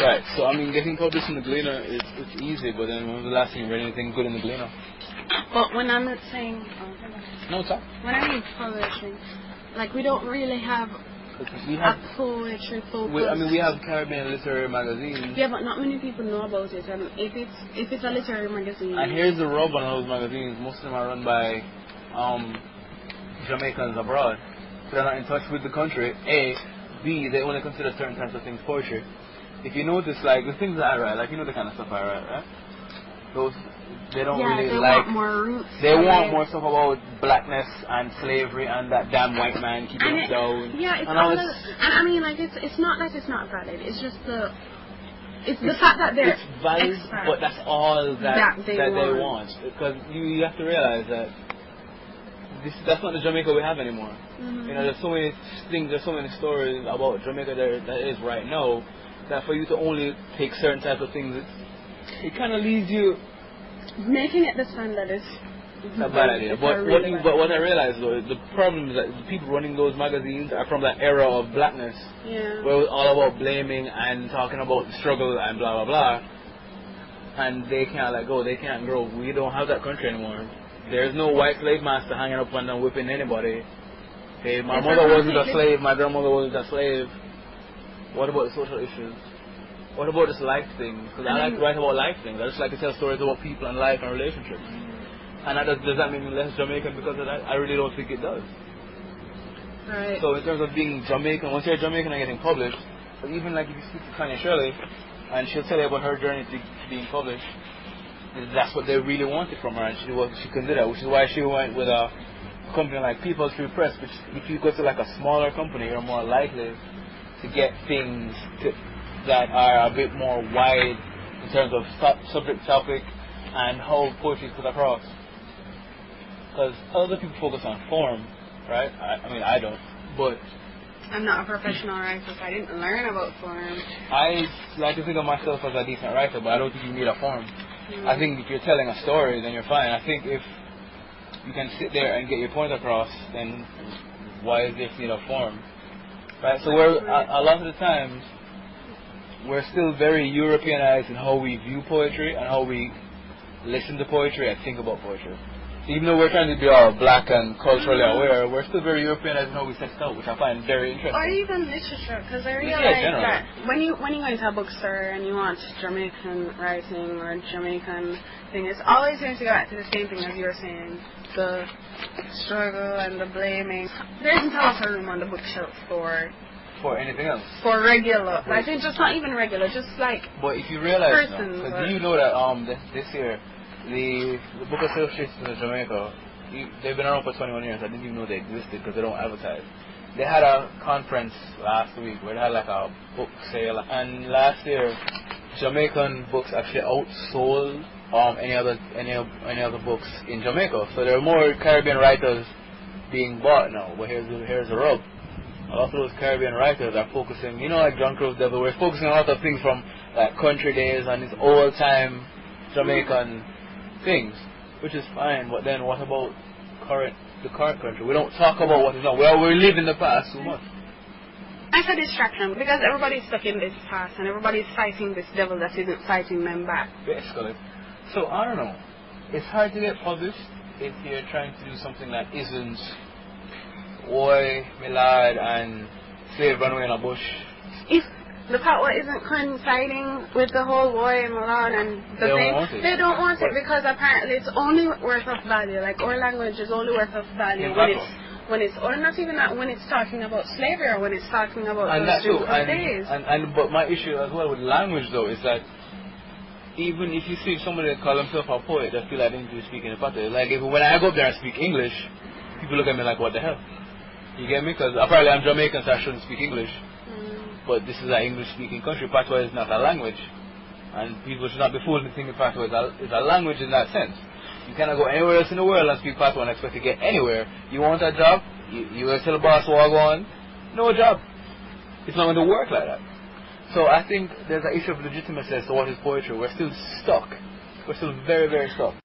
Right. So I mean, getting published in the Gleaner it's easy, but then when was the last time you read anything good in the Gleaner? But when I'm not saying, No, it's not. when I mean poetry, like we don't really have We have. a poetry focus. We have Caribbean literary magazines. Yeah, but not many people know about it. And if it's a literary magazine. And here's the rub on those magazines. Most of them are run by Jamaicans abroad. So they're not in touch with the country. A. B. They only consider certain types of things poetry. If you notice, like, the things that I write, like, you know the kind of stuff I write, right? Those, they don't really they like... want more roots. They want more stuff about blackness and slavery and that damn white man keeping us down. Yeah, it's and all and I mean, like, it's not that it's not valid. It's just the fact that they're it's valid, but that's all that they want. Because you have to realize that that's not the Jamaica we have anymore. Mm-hmm. You know, there's so many things, there's so many stories about Jamaica that is right now that for you to only take certain types of things, it kind of leaves you making it the standard is a bad idea. But what I realized though, is the problem is that the people running those magazines are from that era of blackness, where it was all about blaming and talking about the struggle and blah blah blah, and they can't let go, they can't grow. We don't have that country anymore. There's no white slave master hanging up and down whipping anybody. Hey, my mother wasn't a slave, my grandmother wasn't a slave. What about the social issues? What about this life thing? Because I like to write about life things. I just like to tell stories about people and life and relationships. And does that make me less Jamaican because of that? I really don't think it does. Right. So in terms of being Jamaican, once you're Jamaican and getting published, but even like if you speak to Tanya Shirley, and she'll tell you about her journey to being published, that's what they really wanted from her, and she couldn't do that, which is why she went with a company like People's Free Press, which if you go to like a smaller company, you're more likely to get things that are a bit more wide in terms of subject topic and how poetry is put across. Because other people focus on form, right? I mean, I don't, but I'm not a professional writer, so I didn't learn about form. I like to think of myself as a decent writer, but I don't think you need a form. I think if you're telling a story, then you're fine. I think if you can sit there and get your point across, then why is there need a form? Right? So a lot of the times, we're still very Europeanized in how we view poetry and how we listen to poetry and think about poetry. Even though we're trying to be all black and culturally aware, we're still very Europeanized in how we text out, which I find very interesting. Or even literature, because I realize that when you go into a bookstore and you want Jamaican writing or Jamaican thing, it's always going to go back to the same thing as you were saying, the struggle and the blaming. There isn't a lot of room on the bookshelf for anything else. For regular. I think just not even regular, just like but if you realize persons. Do you know that this year the Book Association of Jamaica, they've been around for 21 years. I didn't even know they existed because they don't advertise. They had a conference last week where they had like a book sale, and last year Jamaican books actually outsold any other books in Jamaica. So there are more Caribbean writers being bought now. But here's the rub. A lot of those Caribbean writers are focusing, like John Crow's Devil, we're focusing on a lot of things from like country days and these old time Jamaican things, which is fine, but then what about the current country? We don't talk about what is now. Well, we live in the past too much. It's a distraction because everybody's stuck in this past and everybody's fighting this devil that isn't fighting them back. Basically. So I don't know. It's hard to get published if you're trying to do something that isn't Oi, Milad and Slave Runaway in a Bush. If the part isn't coinciding with the whole Oi and Milad and the thing, they don't want it because apparently it's only worth of value. Like our language is only worth of value when it's or not even that when it's talking about slavery or when it's talking about those different days. But my issue as well with language though is that even if you see somebody that call himself a poet, they feel like they need to be speaking in patois. Like when I go up there and speak English, people look at me like, what the hell? You get me? Because apparently I'm Jamaican, so I shouldn't speak English. But this is an English-speaking country. Patois is not a language. And people should not be fooled into thinking patois is a language in that sense. You cannot go anywhere else in the world and speak patois and expect to get anywhere. You want a job? You will tell the boss, go on. No job. It's not going to work like that. So I think there's an issue of legitimacy as to what is poetry. We're still stuck. We're still very, very stuck.